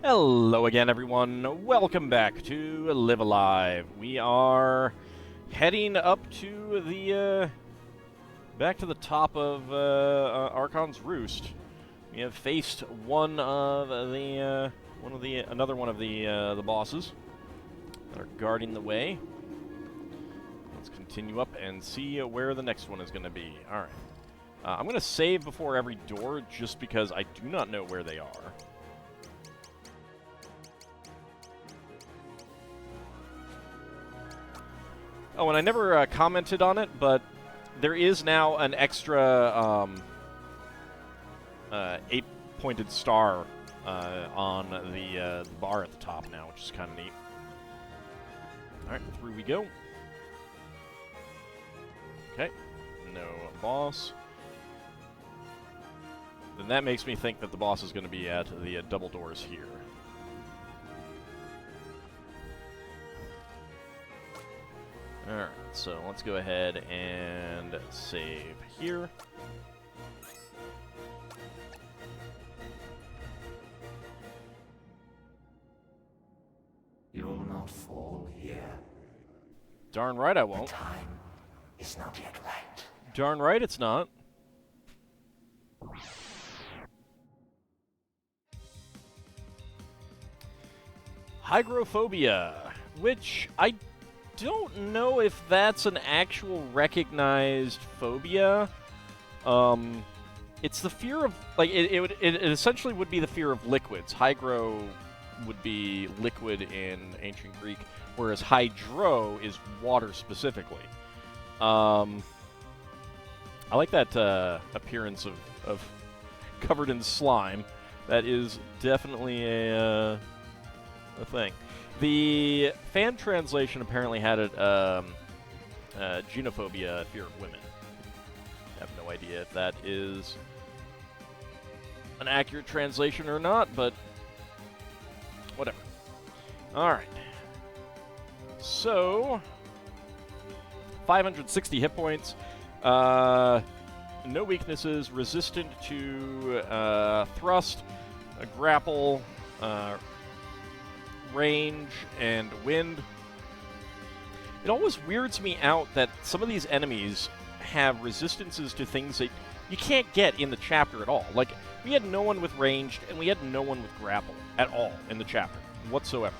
Hello again, everyone. Welcome back to Live Alive. We are heading up to the back to the top of Archon's Roost. We have faced another one of the bosses that are guarding the way. Let's continue up and see where the next one is going to be. All right. I'm going to save before every door just because I do not know where they are. Oh, and I never commented on it, but there is now an extra 8-pointed star on the bar at the top now, which is kind of neat. All right, through we go. Okay, no boss. Then that makes me think that the boss is going to be at the double doors here. Alright, so let's go ahead and save here. You'll not fall here. Darn right I won't. The time is not yet right. Darn right it's not. Hygrophobia, which I don't know if that's an actual recognized phobia. It's the fear of, like, it essentially would be the fear of liquids. Hygro would be liquid in ancient Greek, whereas hydro is water specifically. I like that appearance of covered in slime. That is definitely a thing. The fan translation apparently had it, genophobia, fear of women. I have no idea if that is an accurate translation or not, but whatever. Alright. So, 560 hit points. No weaknesses, resistant to thrust, grapple, range, and wind. It always weirds me out that some of these enemies have resistances to things that you can't get in the chapter at all. Like, we had no one with ranged, and we had no one with grapple at all in the chapter, whatsoever.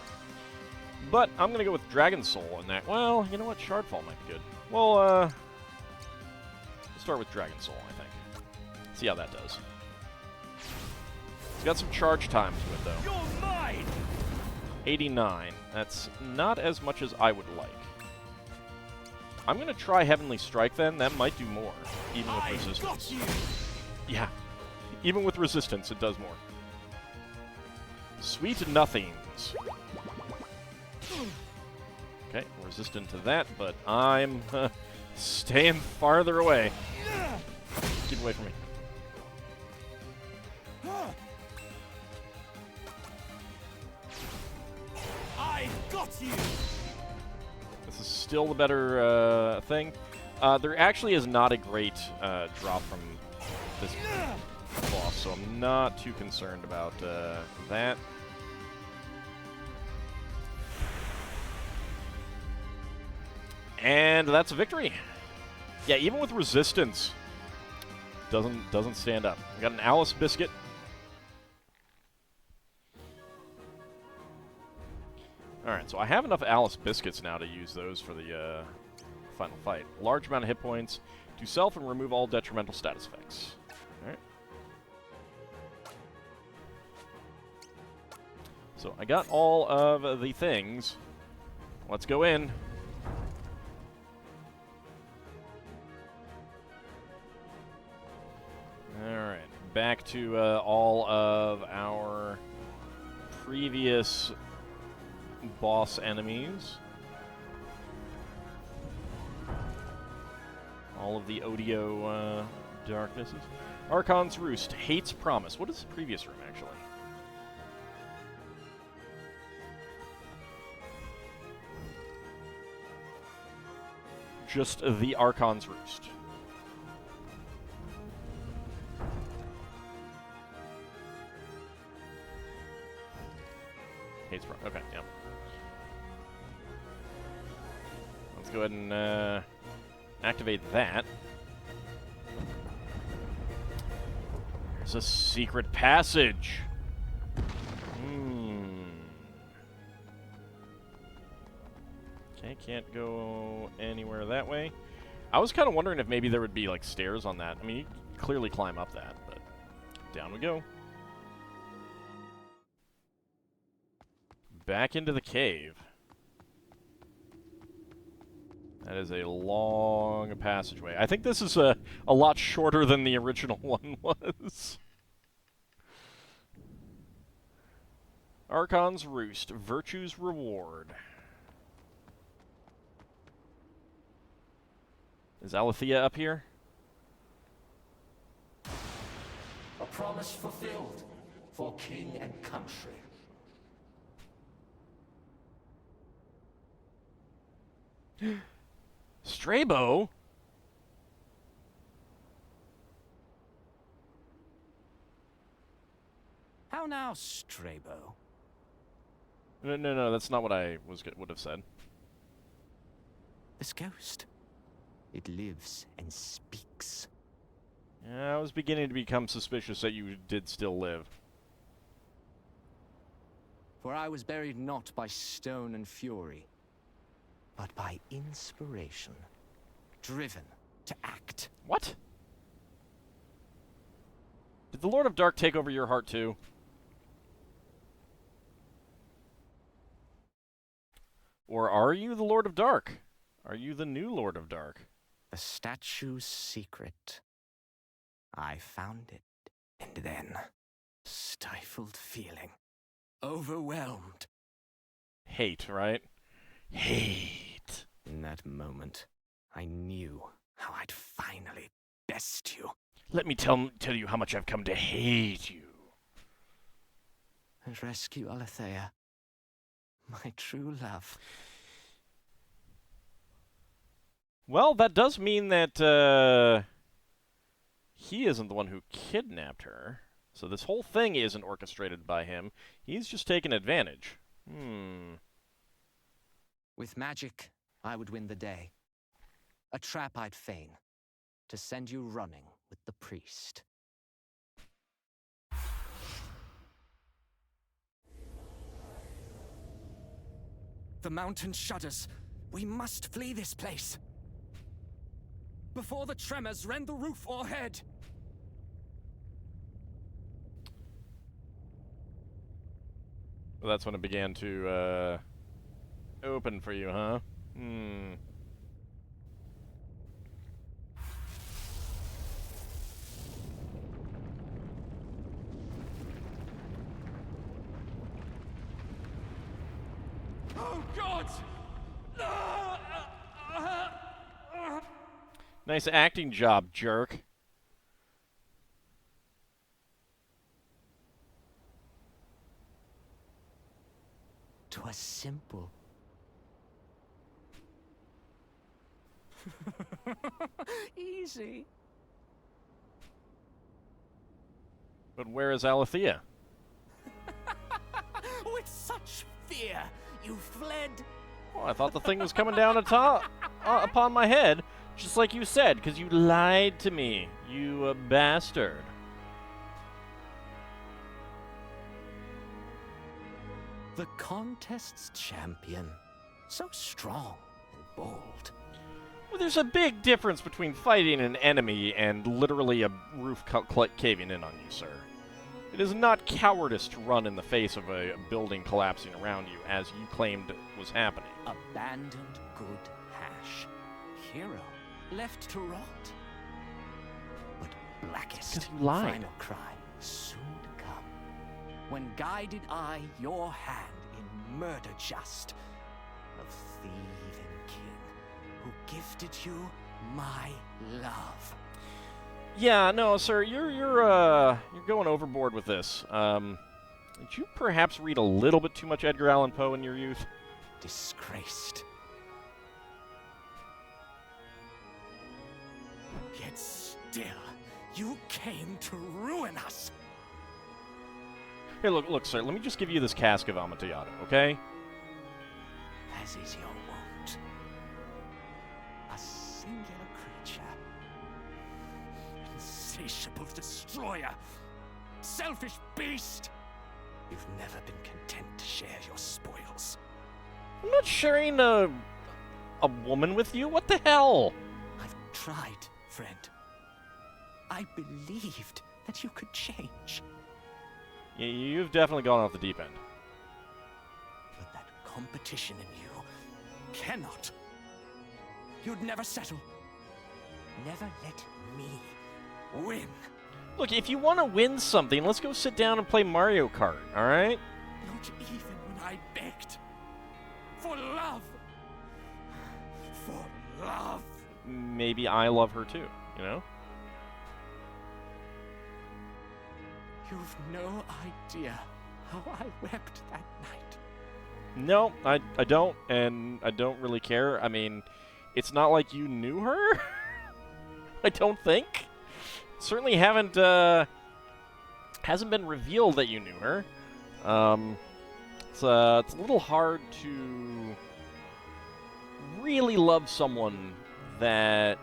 But I'm going to go with Dragon Soul in that. Well, you know what? Shardfall might be good. Well, we'll start with Dragon Soul, I think. See how that does. It's got some charge time to it, though. You're mine! 89. That's not as much as I would like. I'm going to try Heavenly Strike then. That might do more, even with resistance. Got you. Yeah. Even with resistance, it does more. Sweet Nothings. Okay, resistant to that, but I'm staying farther away. Get away from me. I got you. This is still the better thing. There actually is not a great drop from this boss, so I'm not too concerned about that. And that's a victory. Yeah, even with resistance, doesn't stand up. We got an Alice Biscuit. Alright, so I have enough Alice Biscuits now to use those for the final fight. Large amount of hit points. Do self and remove all detrimental status effects. Alright. So I got all of the things. Let's go in. Alright, back to all of our previous boss enemies. All of the Odio darknesses. Archon's Roost, Hate's Promise. What is the previous room, actually? Just the Archon's Roost. Hates front. Okay, yeah. Let's go ahead and activate that. There's a secret passage. Okay, can't go anywhere that way. I was kind of wondering if maybe there would be, like, stairs on that. I mean, you can clearly climb up that, but down we go. Back into the cave. That is a long passageway. I think this is a lot shorter than the original one was. Archon's Roost, Virtue's Reward. Is Alethea up here? A promise fulfilled for king and country. Strabo? How now, Strabo? No, that's not what I would have said. This ghost. It lives and speaks. Yeah, I was beginning to become suspicious that you did still live. For I was buried not by stone and fury, but by inspiration, driven to act. What? Did the Lord of Dark take over your heart too? Or are you the Lord of Dark? Are you the new Lord of Dark? The statue's secret. I found it, and then, stifled feeling, overwhelmed. Hate, right? Hate. In that moment, I knew how I'd finally best you. Let me tell you how much I've come to hate you. And rescue Alethea, my true love. Well, that does mean that he isn't the one who kidnapped her. So this whole thing isn't orchestrated by him. He's just taken advantage. With magic, I would win the day. A trap I'd feign, to send you running with the priest. The mountain shudders. We must flee this place before the tremors rend the roof o'erhead. Well, that's when it began to open for you, huh? Oh, God! Nice acting job, jerk. 'Twas simple. Easy. But where is Alethea? With such fear, you fled. Oh, I thought the thing was coming down upon my head, just like you said, because you lied to me, you bastard. The contest's champion. So strong and bold. Well, there's a big difference between fighting an enemy and literally a roof caving in on you, sir. It is not cowardice to run in the face of a building collapsing around you, as you claimed was happening. Abandoned good hash. Hero left to rot. But blackest 'Cause you lied. final cry soon to come. When guided I your hand in murder just of thieving king who gifted you my love. Yeah, no, sir, you're going overboard with this. Did you perhaps read a little bit too much Edgar Allan Poe in your youth? Disgraced. Yet still, you came to ruin us. Here, look, sir. Let me just give you this cask of Amontillado, okay? As is your wont. A singular creature. Insatiable destroyer. Selfish beast. You've never been content to share your spoils. I'm not sharing a woman with you. What the hell? I've tried, friend. I believed that you could change. You've definitely gone off the deep end. But that competition in you cannot. You'd never settle. Never let me win. Look, if you want to win something, let's go sit down and play Mario Kart, alright? Not even when I begged. For love. For love. Maybe I love her too, you know? You've no idea how I wept that night. No, I don't, and I don't really care. I mean, it's not like you knew her. I don't think. Certainly hasn't been revealed that you knew her. It's a little hard to really love someone that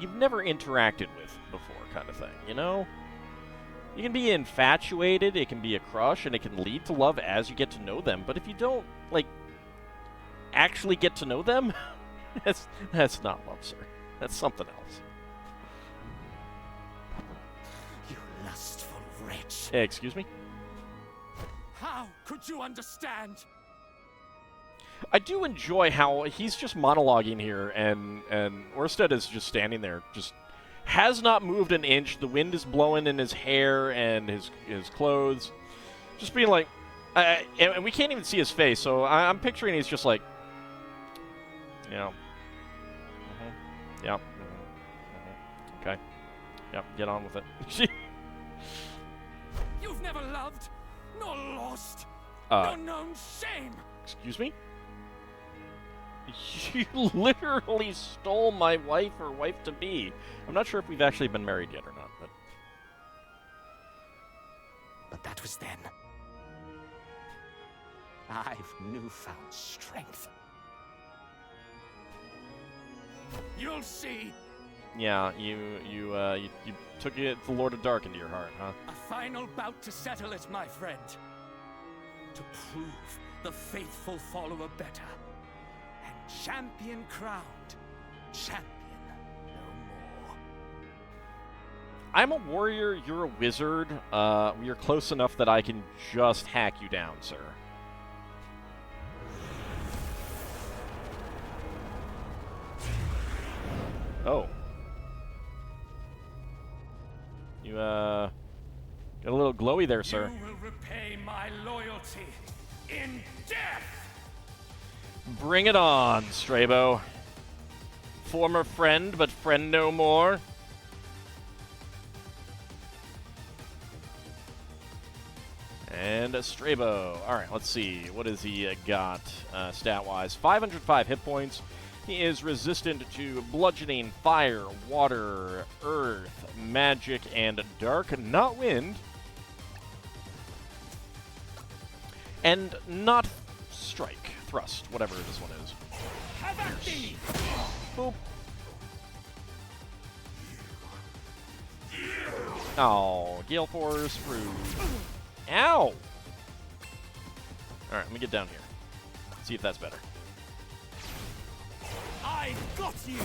you've never interacted with before, kind of thing, you know? You can be infatuated, it can be a crush, and it can lead to love as you get to know them, but if you don't, like, actually get to know them, that's not love, sir. That's something else. You lustful wretch. Excuse me? How could you understand? I do enjoy how he's just monologuing here, and Orsted is just standing there, just has not moved an inch. The wind is blowing in his hair and his clothes. Just being like, and we can't even see his face, so I'm picturing he's just like, you know, yep, okay, yep, get on with it. You've never loved, nor lost, nor known shame. Excuse me? You literally stole my wife or wife-to-be. I'm not sure if we've actually been married yet or not, but... But that was then. I've newfound strength. You'll see. Yeah, you took it, the Lord of Dark into your heart, huh? A final bout to settle it, my friend. To prove the faithful follower better. And champion crowned. Champion no more. I'm a warrior, you're a wizard. You're close enough that I can just hack you down, sir. Oh. You, got a little glowy there, sir. You will repay my loyalty in death! Bring it on, Strabo. Former friend, but friend no more. And Strabo. Alright, let's see. What has he got stat-wise? 505 hit points. He is resistant to bludgeoning, fire, water, earth, magic, and dark, not wind. And not strike, thrust, whatever this one is. Have at thee! Boop. Oh, Gale Force, rude. Ow! Alright, let me get down here. See if that's better. I got you!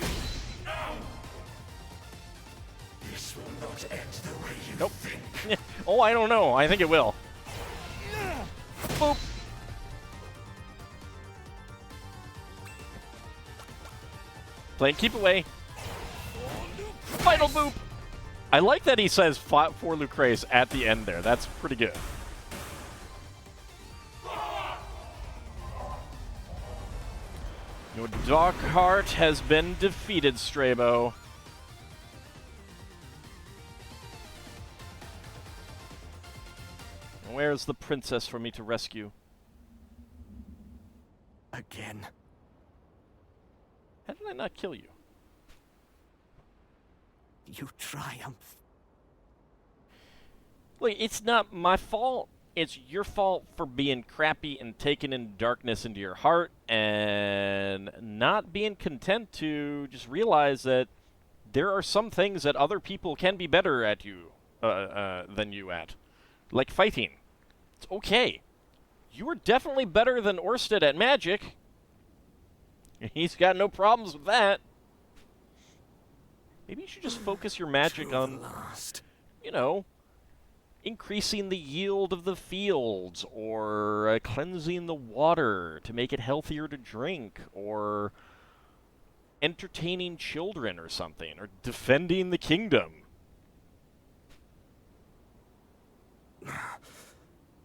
This will not end the way you Nope. think. Oh, I don't know. I think it will. Boop. Play and keep away. Final boop. I like that he says for Lucrece at the end there. That's pretty good. Your dark heart has been defeated, Strabo. Where's the princess for me to rescue? Again. How did I not kill you? You triumph. Look, it's not my fault. it's your fault for being crappy and taking in darkness into your heart and not being content to just realize that there are some things that other people can be better at than you at. Like fighting. It's okay. You are definitely better than Orsted at magic. He's got no problems with that. Maybe you should just focus your magic on, you know, increasing the yield of the fields, or cleansing the water to make it healthier to drink, or entertaining children or something, or defending the kingdom.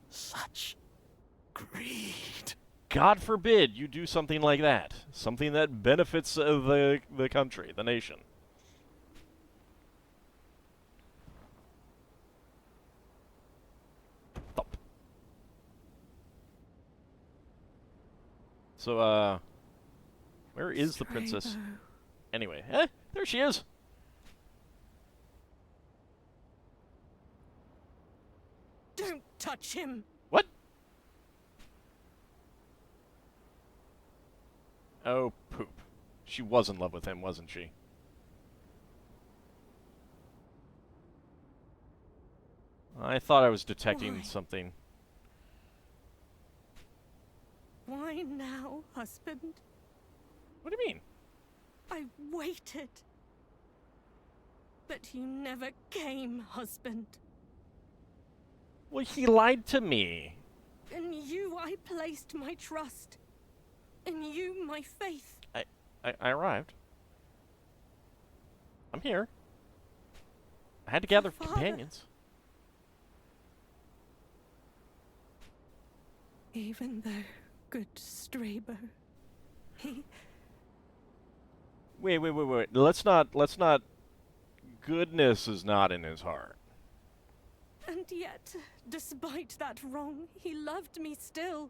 Such greed. God forbid you do something like that. Something that benefits the country, the nation. Thump. So, where is the princess? Anyway, there she is. Don't touch him. What? Oh, poop. She was in love with him, wasn't she? I thought I was detecting Why? something. Why now, husband? What do you mean? I waited. But you never came, husband. Well, he lied to me. In you I placed my trust. In you my faith. I arrived. I'm here. I had to gather Father. companions. Even though good Strabo, he... Wait. Let's not... Goodness is not in his heart. And yet, despite that wrong, he loved me still.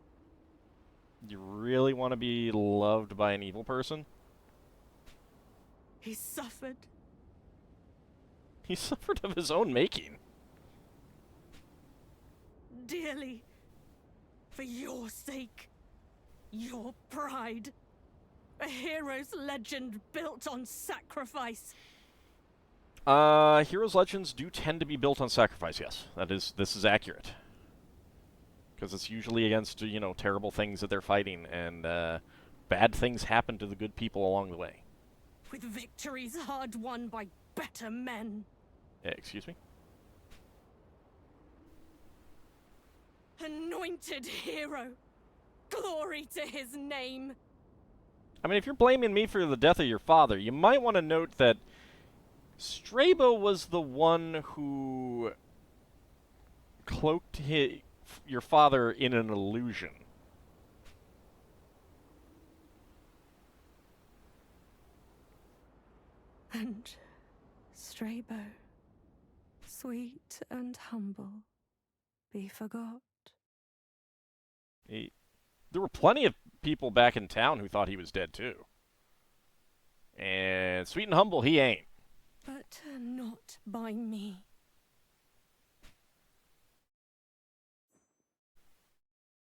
You really want to be loved by an evil person? He suffered. He suffered of his own making. Dearly. For your sake. Your pride. A hero's legend built on sacrifice. Heroes' legends do tend to be built on sacrifice, yes. This is accurate. Because it's usually against, you know, terrible things that they're fighting, and, bad things happen to the good people along the way. With victories hard won by better men. Excuse me? Anointed hero. Glory to his name. I mean, if you're blaming me for the death of your father, you might want to note that Strabo was the one who cloaked your father in an illusion. And Strabo, sweet and humble, be forgot. There were plenty of people back in town who thought he was dead, too. And sweet and humble, he ain't. But not by me.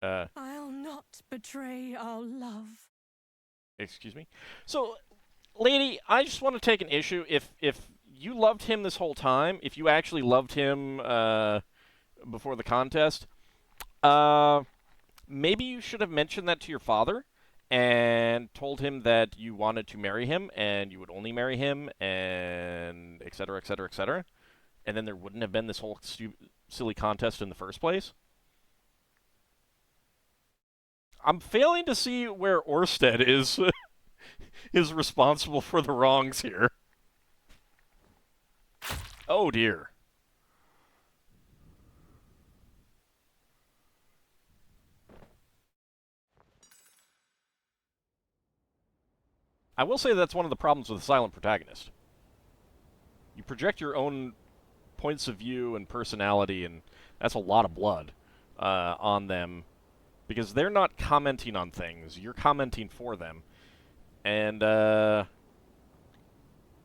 I'll not betray our love. Excuse me? So, lady, I just want to take an issue. If you loved him this whole time, if you actually loved him before the contest, maybe you should have mentioned that to your father and told him that you wanted to marry him and you would only marry him, and et cetera, et cetera, et cetera. And then there wouldn't have been this whole silly contest in the first place. I'm failing to see where Orsted is responsible for the wrongs here. Oh dear. I will say that's one of the problems with a silent protagonist. You project your own points of view and personality, and that's a lot of blood on them, because they're not commenting on things. You're commenting for them. And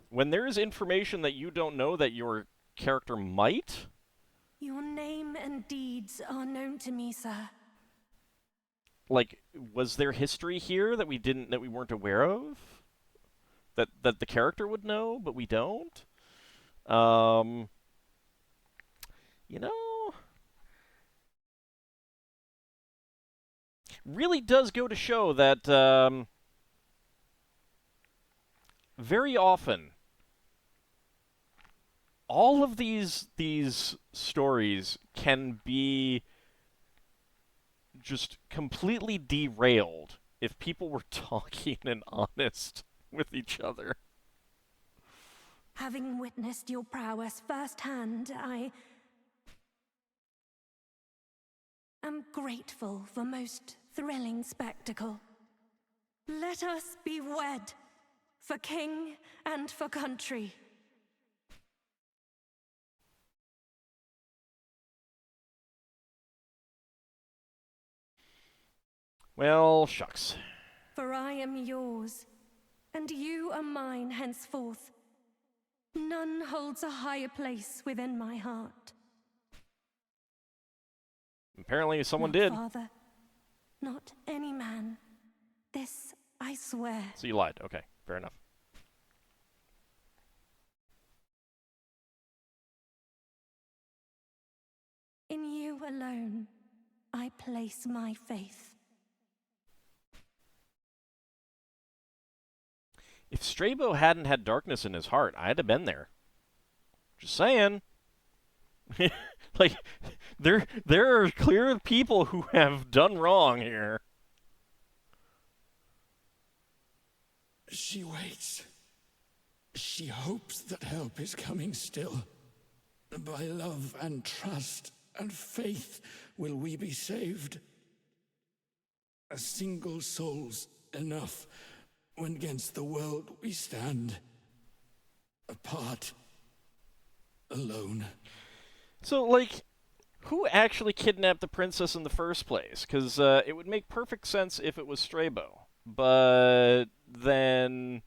when there is information that you don't know that your character might, Your name and deeds are known to me, sir. Like, was there history here that we weren't aware of? That the character would know, but we don't? You know, really does go to show that very often all of these stories can be just completely derailed if people were talking and honest with each other. Having witnessed your prowess firsthand, I am grateful for most thrilling spectacle. Let us be wed, for king and for country. Well, shucks. For I am yours, and you are mine henceforth. None holds a higher place within my heart. Apparently someone Not did. Father, not any man. This I swear. So you lied. Okay, fair enough. In you alone, I place my faith. If Strabo hadn't had darkness in his heart, I'd have been there. Just saying. Like, there are clear people who have done wrong here. She waits. She hopes that help is coming still. By love and trust and faith will we be saved. A single soul's enough when against the world we stand. Apart. Alone. So, like, who actually kidnapped the princess in the first place? Because it would make perfect sense if it was Strabo. But then,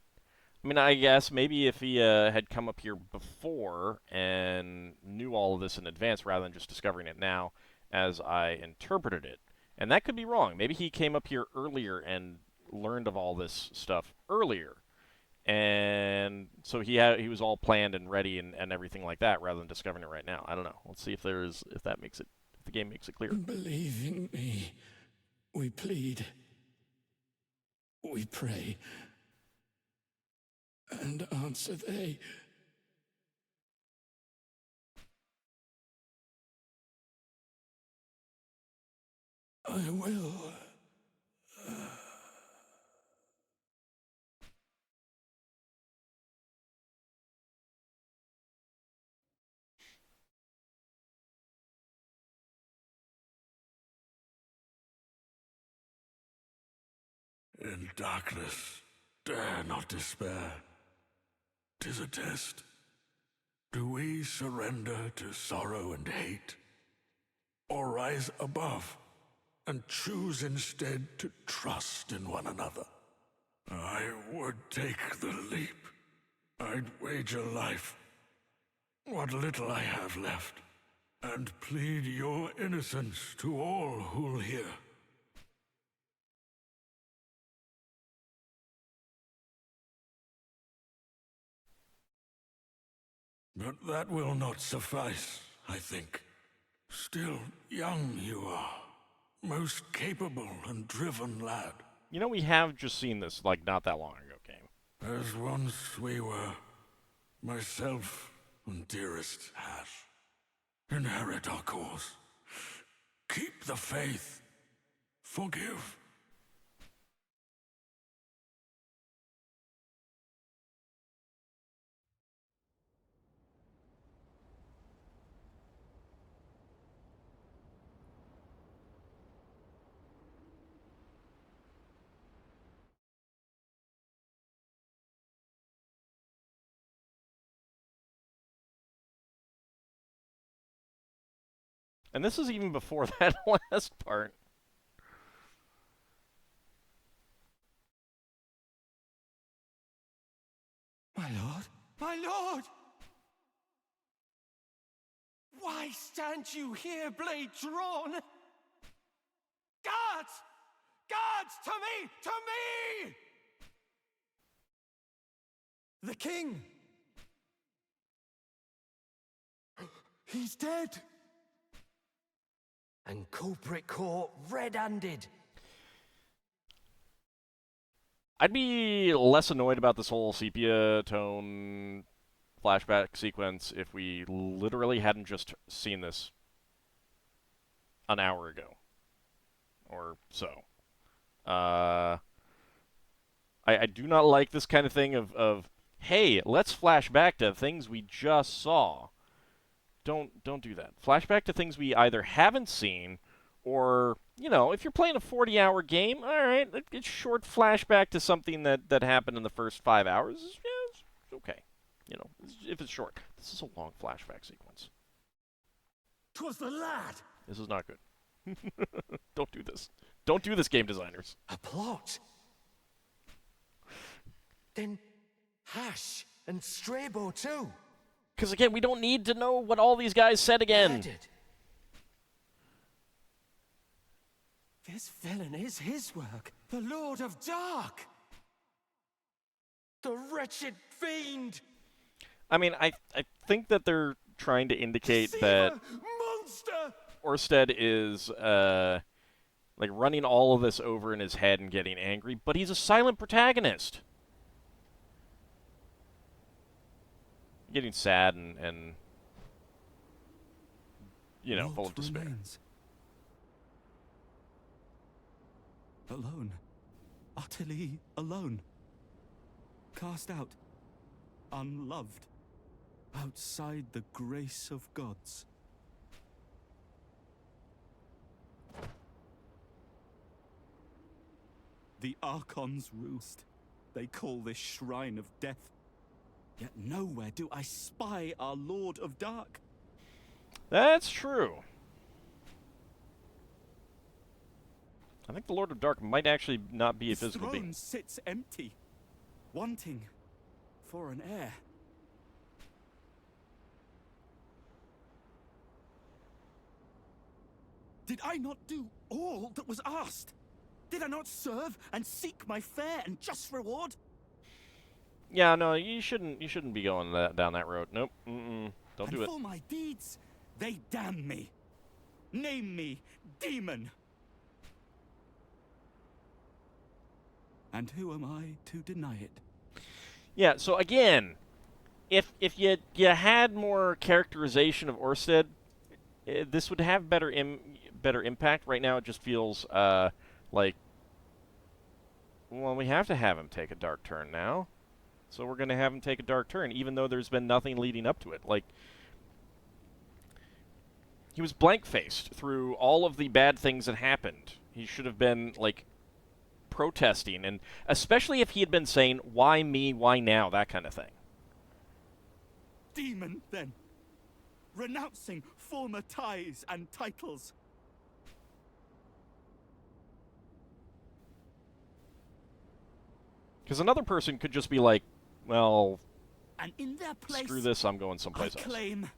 I mean, I guess maybe if he had come up here before and knew all of this in advance rather than just discovering it now, as I interpreted it. And that could be wrong. Maybe he came up here earlier and learned of all this stuff earlier. And so he was all planned and ready and everything like that rather than discovering it right now. I don't know. Let's see if if the game makes it clear. Believe in me. We plead. We pray. And answer they. I will. In darkness, dare not despair. 'Tis a test. Do we surrender to sorrow and hate? Or rise above and choose instead to trust in one another? I would take the leap. I'd wager life, what little I have left, and plead your innocence to all who'll hear. But that will not suffice, I think. Still young you are, most capable and driven lad. You know, we have just seen this, like, not that long ago, game. As once we were, myself and dearest Ash. Inherit our course. Keep the faith. Forgive. And this is even before that last part. My lord! My lord! Why stand you here, blade drawn? Guards! Guards! To me! To me! The king! He's dead. And culprit caught red-handed. I'd be less annoyed about this whole sepia tone flashback sequence if we literally hadn't just seen this an hour ago. Or so. I do not like this kind of thing of hey, let's flash back to things we just saw. Don't do that. Flashback to things we either haven't seen, or, you know, if you're playing a 40-hour game, all right, it's short flashback to something that happened in the first 5 hours. Yeah, it's okay. You know, if it's short. This is a long flashback sequence. 'Twas the lad! This is not good. Don't do this. Don't do this, game designers. A plot? Then Hash and Strabo too. Because, again, we don't need to know what all these guys said again. Murdered. This villain is his work. The Lord of Dark. The wretched fiend. I mean, I think that they're trying to indicate that Monster. Orsted is, like, running all of this over in his head and getting angry, but he's a silent protagonist. Getting sad and you know, full of despair. Remains. Alone. Utterly alone. Cast out. Unloved. Outside the grace of gods. The Archons roost. They call this shrine of death. Yet nowhere do I spy our Lord of Dark. That's true. I think the Lord of Dark might actually not be a physical being. His throne sits empty, wanting for an heir. Did I not do all that was asked? Did I not serve and seek my fair and just reward? Yeah, no, you shouldn't be going down that road. Nope. Don't do it. And for my deeds, they damn me. Name me demon. And who am I to deny it? Yeah, so again, if you had more characterization of Orsted, this would have better impact. Right now it just feels like, well, we have to have him take a dark turn now. So we're going to have him take a dark turn, even though there's been nothing leading up to it. Like, he was blank-faced through all of the bad things that happened. He should have been, like, protesting, and especially if he had been saying, why me, why now, that kind of thing. Demon, then. Renouncing former ties and titles. Because another person could just be like, well, And in their place, screw this, I'm going I someplace else. claim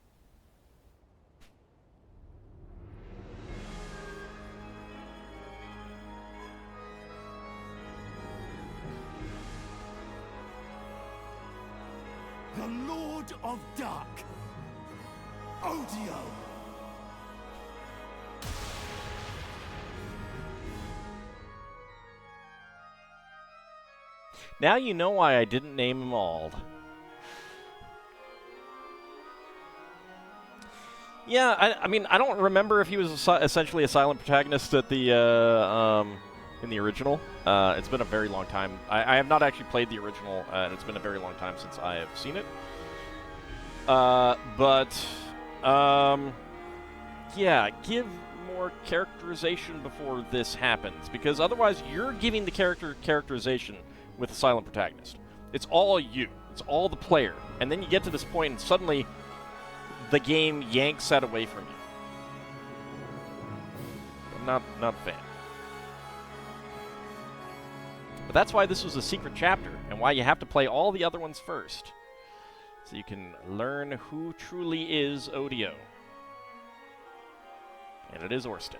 the Lord of Dark, Odio. Now you know why I didn't name him Ald. Yeah, I mean, I don't remember if he was essentially a silent protagonist at the in the original. It's been a very long time. I have not actually played the original, and it's been a very long time since I have seen it. Yeah, give more characterization before this happens, because otherwise you're giving the characterization with a silent protagonist. It's all you. It's all the player. And then you get to this point and suddenly the game yanks that away from you. I'm not a fan. But that's why this was a secret chapter, and why you have to play all the other ones first. So you can learn who truly is Odio. And it is Orsted.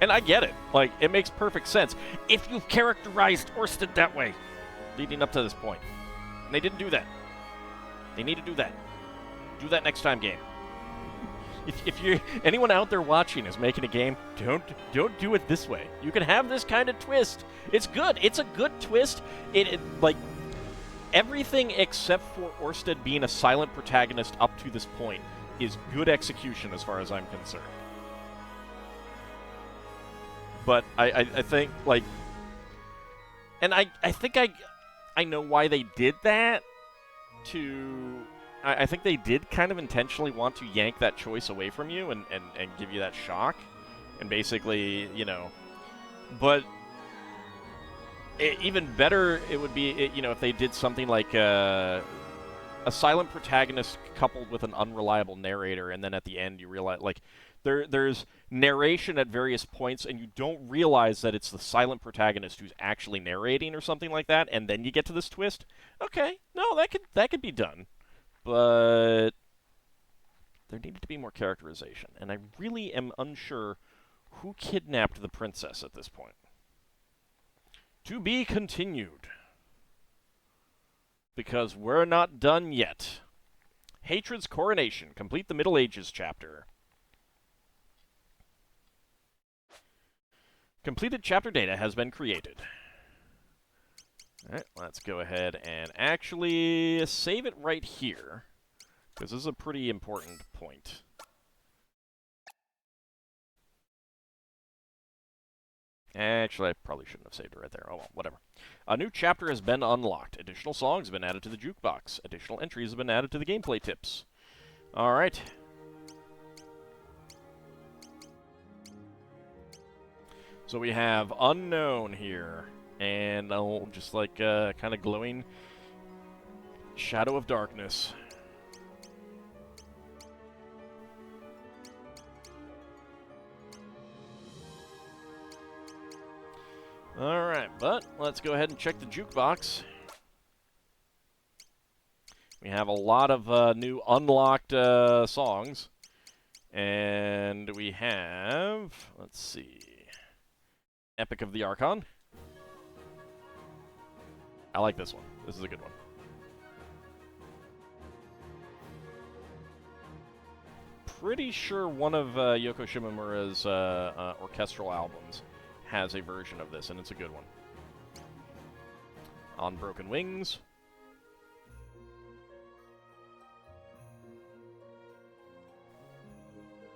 And I get it. Like, it makes perfect sense. If you've characterized Orsted that way, leading up to this point. And they didn't do that. They need to do that. Do that next time, game. If you anyone out there watching is making a game, don't do it this way. You can have this kind of twist. It's good. It's a good twist. It like everything except for Orsted being a silent protagonist up to this point is good execution as far as I'm concerned. But I think like, and I think I know why they did that. I think they did kind of intentionally want to yank that choice away from you and give you that shock. And basically, you know, but even better it would be, you know, if they did something like a silent protagonist coupled with an unreliable narrator, and then at the end you realize, like, there's narration at various points, and you don't realize that it's the silent protagonist who's actually narrating or something like that, and then you get to this twist. Okay, no, that could be done. But there needed to be more characterization, and I really am unsure who kidnapped the princess at this point. To be continued, because we're not done yet. Hatred's Coronation. Complete the Middle Ages chapter. Completed chapter data has been created. Alright, let's go ahead and actually save it right here, because this is a pretty important point. Actually, I probably shouldn't have saved it right there. Oh well, whatever. A new chapter has been unlocked. Additional songs have been added to the jukebox. Additional entries have been added to the gameplay tips. Alright. So we have Unknown here. And just like kind of glowing Shadow of Darkness. Alright, but let's go ahead and check the jukebox. We have a lot of new unlocked songs. And we have, let's see, Epic of the Archon. I like this one. This is a good one. Pretty sure one of Yoko Shimomura's orchestral albums has a version of this, and it's a good one. On Broken Wings.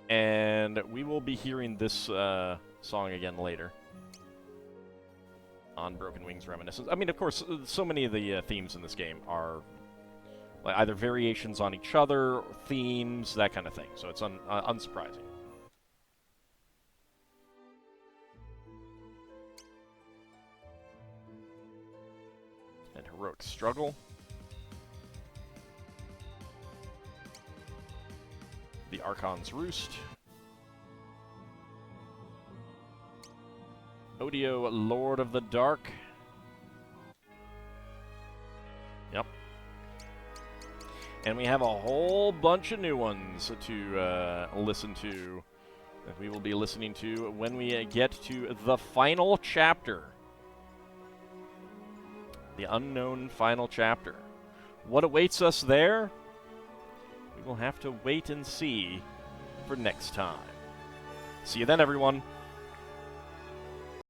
And we will be hearing this song again later. On Broken Wings Reminiscence. I mean, of course, so many of the themes in this game are like either variations on each other, or themes, that kind of thing. So it's unsurprising. And Heroic Struggle. The Archon's Roost. Odio, Lord of the Dark. Yep. And we have a whole bunch of new ones to listen to that we will be listening to when we get to the final chapter. The unknown final chapter. What awaits us there? We will have to wait and see for next time. See you then, everyone.